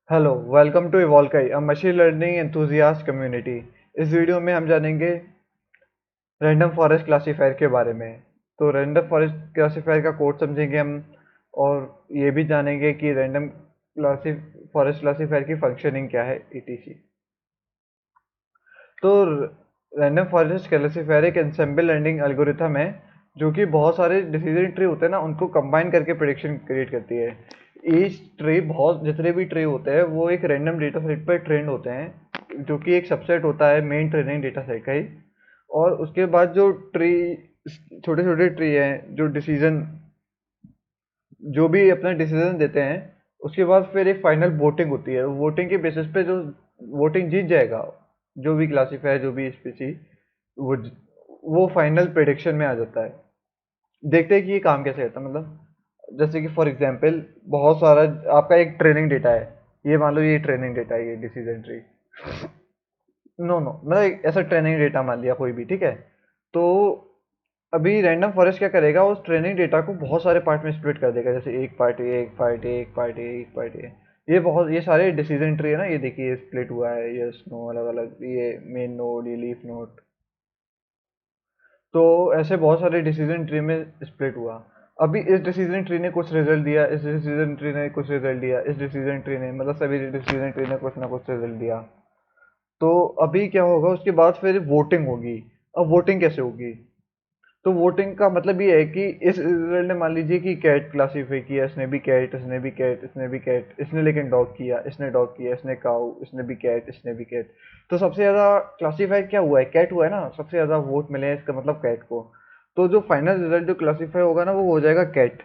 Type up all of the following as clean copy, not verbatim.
Hello, welcome to इवॉल्काई, a machine learning enthusiast community. इस video में हम जानेंगे रैंडम फॉरेस्ट क्लासीफायर के बारे में। तो रैंडम फॉरेस्ट क्लासीफायर का कोड समझेंगे हम, और ये भी जानेंगे कि रैंडम क्लासी फॉरेस्ट क्लासीफायर की फंक्शनिंग क्या है, ईटीसी। तो रैंडम फॉरेस्ट क्लासीफायर एक एंसेंबल लर्निंग एल्गोरिथम है जो कि बहुत सारे डिसीजन ट्री होते हैं ना, उनको कंबाइन करके प्रेडिक्शन क्रिएट करती है। ईच ट्री, बहुत जितने भी ट्री होते हैं वो एक रैंडम डेटा सेट पर ट्रेंड होते हैं, जो कि एक सबसेट होता है मेन ट्रेनिंग डेटा सेट का ही। और उसके बाद जो ट्री, छोटे छोटे ट्री हैं जो डिसीजन, जो भी अपना डिसीजन देते हैं, उसके बाद फिर एक फाइनल वोटिंग होती है। वोटिंग के बेसिस पे जो वोटिंग जीत जाएगा, जो भी क्लासीफायर, जो भी स्पीसी, वो वो फाइनल प्रेडिक्शन में आ जाता है। देखते हैं कि ये काम कैसे करता है। मतलब जैसे कि फॉर एग्जांपल, बहुत सारा आपका एक ट्रेनिंग डेटा है। ये मान लो ये ट्रेनिंग डेटा है, ये डिसीजन ट्री। नो नो, मतलब ऐसा ट्रेनिंग डेटा मान लिया कोई भी, ठीक है। तो अभी रैंडम फॉरेस्ट क्या करेगा, उस ट्रेनिंग डेटा को बहुत सारे पार्ट में स्प्लिट कर देगा, जैसे एक पार्ट ए, एक पार्ट ए, एक पार्ट ए, एक पार्ट ए। ये सारे डिसीजन ट्री है ना, ये देखिए स्प्लिट हुआ है, यस नो अलग अलग, ये मेन नोड, ये लीफ नोड। तो ऐसे बहुत सारे डिसीजन ट्री में स्प्लिट हुआ। अभी इस डिसीजन ट्री ने कुछ रिजल्ट दिया, इस डिसीजन ट्री ने कुछ रिजल्ट दिया, इस डिसीजन ट्री ने, मतलब सभी डिसीजन ट्री ने कुछ ना कुछ रिजल्ट दिया। तो अभी क्या होगा, उसके बाद फिर वोटिंग होगी। अब वोटिंग कैसे होगी? तो वोटिंग का मतलब ये है कि इस रिजल्ट ने, मान लीजिए कि कैट क्लासीफाई किया, इसने भी कैट, इसने भी कैट, इसने भी कैट, इसने लेकिन डॉग किया, इसने डॉग किया, इसने काऊ, इसने भी कैट, इसने भी कैट। तो सबसे ज्यादा क्लासीफाई क्या हुआ है? कैट हुआ है ना, सबसे ज्यादा वोट मिले हैं, इसका मतलब कैट को। तो जो फाइनल रिजल्ट जो क्लासीफाई होगा ना, वो हो जाएगा कैट।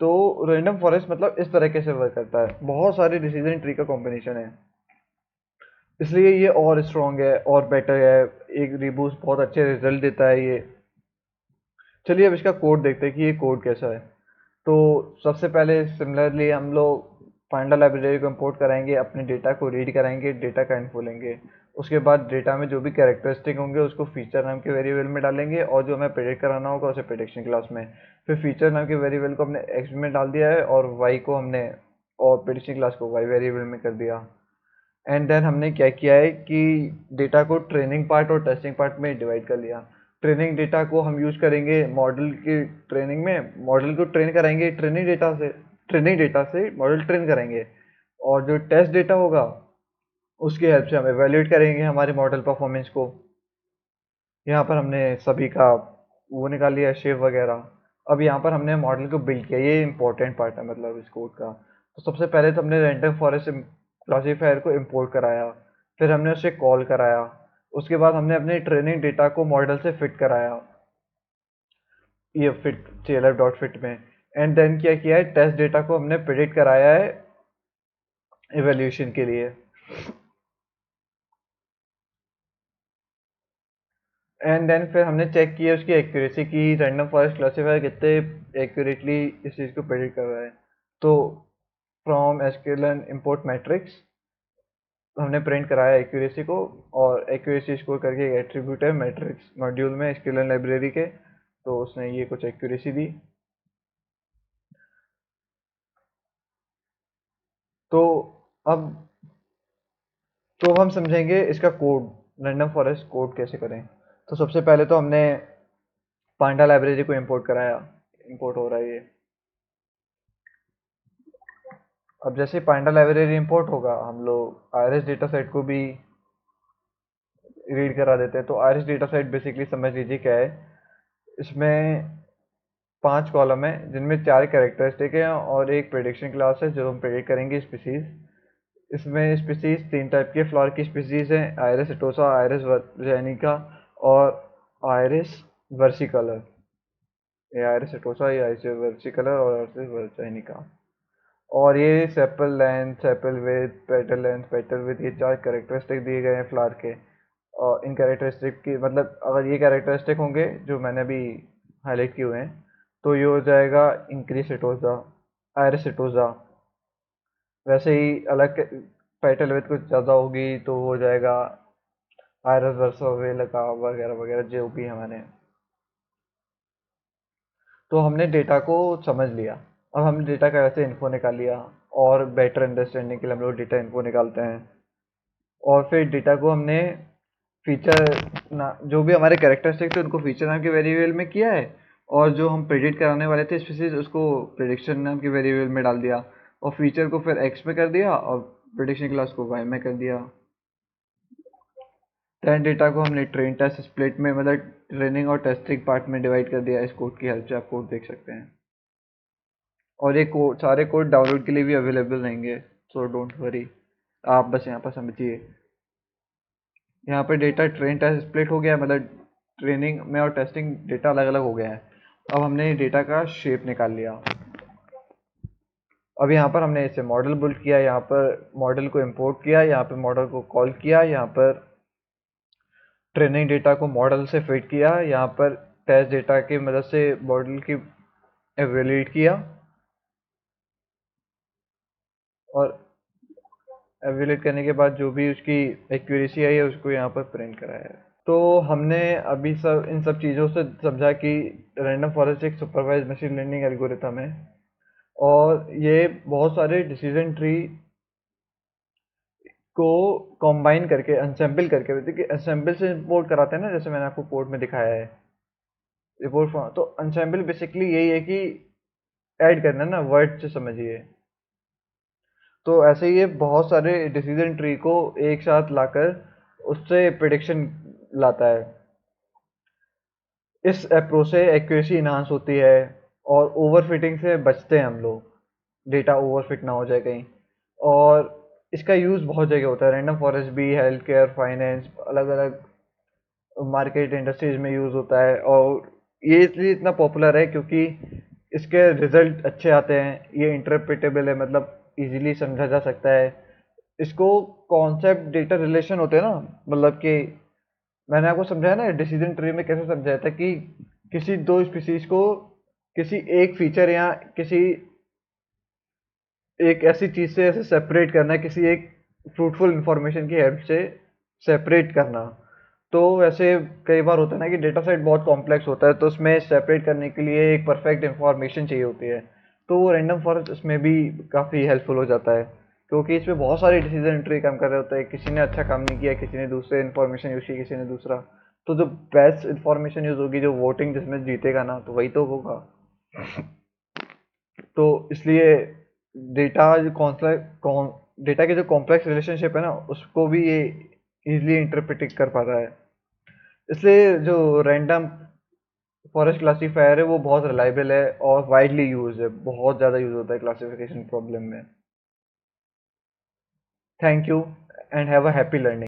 तो रैंडम फॉरेस्ट मतलब इस तरीके से वर्क करता है, बहुत सारे डिसीजन ट्री का कॉम्बिनेशन है, इसलिए ये और स्ट्रॉन्ग है और बेटर है। एक रीबूस्ट बहुत अच्छे रिजल्ट देता है ये। चलिए अब इसका कोड देखते हैं कि ये कोड कैसा है। तो सबसे पहले सिमिलरली हम लोग पांडा लाइब्रेरी को इंपोर्ट कराएंगे, अपने डेटा को रीड कराएंगे, डेटा का इन्फो लेंगे। उसके बाद डेटा में जो भी कैरेक्टरिस्टिक होंगे उसको फीचर नाम के वेरिएबल में डालेंगे, और जो हमें प्रेडिक्ट कराना होगा उसे प्रेडिक्शन क्लास में। फिर फीचर नाम के वेरिएबल को हमने एक्स में डाल दिया है, और वाई को हमने, और प्रेडिक्शन क्लास को वाई वेरिएबल में कर दिया। एंड देन हमने क्या किया है कि डेटा को ट्रेनिंग पार्ट और टेस्टिंग पार्ट में डिवाइड कर लिया। ट्रेनिंग डेटा को हम यूज करेंगे मॉडल की ट्रेनिंग में, मॉडल को ट्रेन कराएंगे ट्रेनिंग डेटा से मॉडल ट्रेन करेंगे। और जो टेस्ट डेटा होगा उसकी हेल्प से हम एवेल्यूएट करेंगे हमारे मॉडल परफॉर्मेंस को। यहाँ पर हमने सभी का वो निकाल लिया, शेप वगैरह। अब यहाँ पर हमने मॉडल को बिल्ड किया, ये इंपॉर्टेंट पार्ट है मतलब इस कोड का। तो सबसे पहले तो हमने रैंडम फॉरेस्ट क्लासीफायर को इंपोर्ट कराया, फिर हमने उसे कॉल कराया। उसके बाद हमने अपने ट्रेनिंग डेटा को मॉडल से फिट कराया, ये फिट clf डॉट फिट में। एंड देन क्या किया है, टेस्ट डेटा को हमने प्रिडिक्ट कराया है इवैल्यूएशन के लिए। एंड देन फिर हमने चेक किया उसकी एक्यूरेसी की, रैंडम फॉरेस्ट क्लासीफायर कितने एक्यूरेटली इस चीज़ को प्रेडिक्ट कर रहा है। तो फ्रॉम एसक्यूएल इंपोर्ट मैट्रिक्स हमने प्रिंट कराया एक्यूरेसी को। और एक्यूरेसी स्कोर करके एक एट्रीब्यूट है मैट्रिक्स मॉड्यूल में एसक्यूएल लाइब्रेरी के, तो उसने ये कुछ एक्यूरेसी दी। तो अब तो हम समझेंगे इसका कोड, रैंडम फॉरेस्ट कोड कैसे करें। तो सबसे पहले तो हमने पांडा लाइब्रेरी को इंपोर्ट कराया, इंपोर्ट हो रहा है ये। अब जैसे पांडा लाइब्रेरी इंपोर्ट होगा, हम लोग आईरिस डेटा सेट को भी रीड करा देते हैं। तो आईरिस डेटा सेट बेसिकली समझ लीजिए क्या है। इसमें 5 कॉलम है, जिनमें 4 कैरेक्टरिस्टिक है और एक प्रेडिक्शन क्लास है जो हम प्रेडिक्ट करेंगे स्पीसीज। इसमें स्पीसीज 3 टाइप के फ्लावर की स्पीसीज हैं, आयरिस एटोसा, आयरिस वर्जिनिका और आयरिस वर्सिकलर। ये आयरिस एटोसा, ये आयरिस वर्सिकलर और आयरिस वर्जिनिका। और ये sepal length, sepal width, petal length, petal width, ये 4 कैरेक्टरिस्टिक दिए गए हैं फ्लावर के। और इन कैरेक्टरिस्टिक की मतलब, अगर ये कैरेक्टरिस्टिक होंगे जो मैंने अभी हाईलाइट किए हुए हैं, तो ये हो जाएगा इंक्रीज एटोजा, आयरिस एटोजा। वैसे ही अलग पेटल विड्थ कुछ ज़्यादा होगी तो हो जाएगा आयरस वर्सोवेल का, वगैरह वगैरह जो भी हमारे। तो हमने डेटा को समझ लिया। अब हमने डेटा का वैसे इन्फो निकाल लिया, और बेटर अंडरस्टैंडिंग के लिए हम लोग डेटा इनको निकालते हैं। और फिर डेटा को हमने फीचर ना, जो भी हमारे कैरेक्टरिस्टिक थे उनको फीचर नाम के वेरिएबल में किया है, और जो हम प्रेडिक्ट कराने वाले थे स्पीसीज उसको प्रेडिक्शन नाम के वेरिएबल में डाल दिया, और फीचर को फिर एक्स में कर दिया और प्रेडिक्शन क्लास को वाई में कर दिया। दैन डेटा को हमने ट्रेन टेस्ट स्प्लिट में, मतलब ट्रेनिंग और टेस्टिंग पार्ट में डिवाइड कर दिया। इस कोड की हेल्प से आप कोड देख सकते हैं, और ये कोड, सारे कोड डाउनलोड के लिए भी अवेलेबल रहेंगे, सो डोंट वरी, आप बस यहाँ पर समझिए। यहाँ पे डेटा ट्रेन टेस्ट स्प्लिट हो गया, मतलब ट्रेनिंग में और टेस्टिंग डेटा अलग अलग हो गया है। अब हमने डेटा का शेप निकाल लिया। अब यहाँ पर हमने इसे मॉडल बिल्ड किया, यहाँ पर मॉडल को इंपोर्ट किया, यहाँ पर मॉडल को कॉल किया, यहाँ पर ट्रेनिंग डेटा को मॉडल से फिट किया, यहाँ पर टेस्ट डेटा की मदद से मॉडल की एवेल्यूएट किया, और एवेल्यूएट करने के बाद जो भी उसकी एक्यूरेसी आई है उसको यहाँ पर प्रिंट कराया है। तो हमने अभी सब इन सब चीज़ों से समझा कि रैंडम फॉरेस्ट एक सुपरवाइज्ड मशीन लर्निंग एल्गोरिथम है, और ये बहुत सारे डिसीजन ट्री को कंबाइन करके, अनसेंबल करके, देखिए असेंबल से इंपोर्ट कराते हैं ना, जैसे मैंने आपको कोड में दिखाया है रिपोर्ट फॉर्म, तो अनसेंबल बेसिकली यही है कि ऐड करना ना, वर्ड से समझिए। तो ऐसे ही ये बहुत सारे डिसीजन ट्री को एक साथ लाकर उससे प्रिडिक्शन लाता है। इस अप्रोच से एक्यूरेसी इन्हांस होती है, और ओवरफिटिंग से बचते हैं हम लोग, डेटा ओवरफिट ना हो जाए कहीं। और इसका यूज़ बहुत जगह होता है, रैंडम फॉरेस्ट भी हेल्थ केयर, फाइनेंस, अलग अलग मार्केट इंडस्ट्रीज में यूज़ होता है। और ये इसलिए इतना पॉपुलर है क्योंकि इसके रिजल्ट अच्छे आते हैं, ये इंटरप्रेटेबल है, मतलब इजीली समझा जा सकता है। इसको कॉन्सेप्ट डेटा रिलेशन होते हैं ना, मतलब कि मैंने आपको समझाया ना डिसीजन ट्री में कैसे समझाया था कि किसी दो स्पीसीज को किसी एक फीचर या किसी एक ऐसी चीज से ऐसे सेपरेट करना है, किसी एक फ्रूटफुल इंफॉर्मेशन की हेल्प से सेपरेट करना। तो वैसे कई बार होता है ना कि डेटा सेट बहुत कॉम्प्लेक्स होता है, तो उसमें सेपरेट करने के लिए एक परफेक्ट इंफॉर्मेशन चाहिए होती है, तो वो रैंडम फॉरेस्ट इसमें भी काफ़ी हेल्पफुल हो जाता है, क्योंकि इसमें बहुत सारे डिसीजन ट्री काम कर रहे होते हैं, किसी ने अच्छा काम नहीं किया, किसी ने दूसरे इन्फॉर्मेशन यूज की, किसी ने दूसरा, तो जो बेस्ट इन्फॉर्मेशन यूज होगी, जो वोटिंग जिसमें जीतेगा ना, तो वही तो होगा। तो इसलिए डेटा डेटा के जो कॉम्प्लेक्स रिलेशनशिप है ना, उसको भी ये इजीली इंटरप्रेट कर पाता है। इसलिए जो रैंडम फॉरेस्ट क्लासीफायर है वो बहुत रिलायबल है और वाइडली यूज है, बहुत ज़्यादा यूज होता है क्लासिफिकेशन प्रॉब्लम में। Thank you and have a happy learning.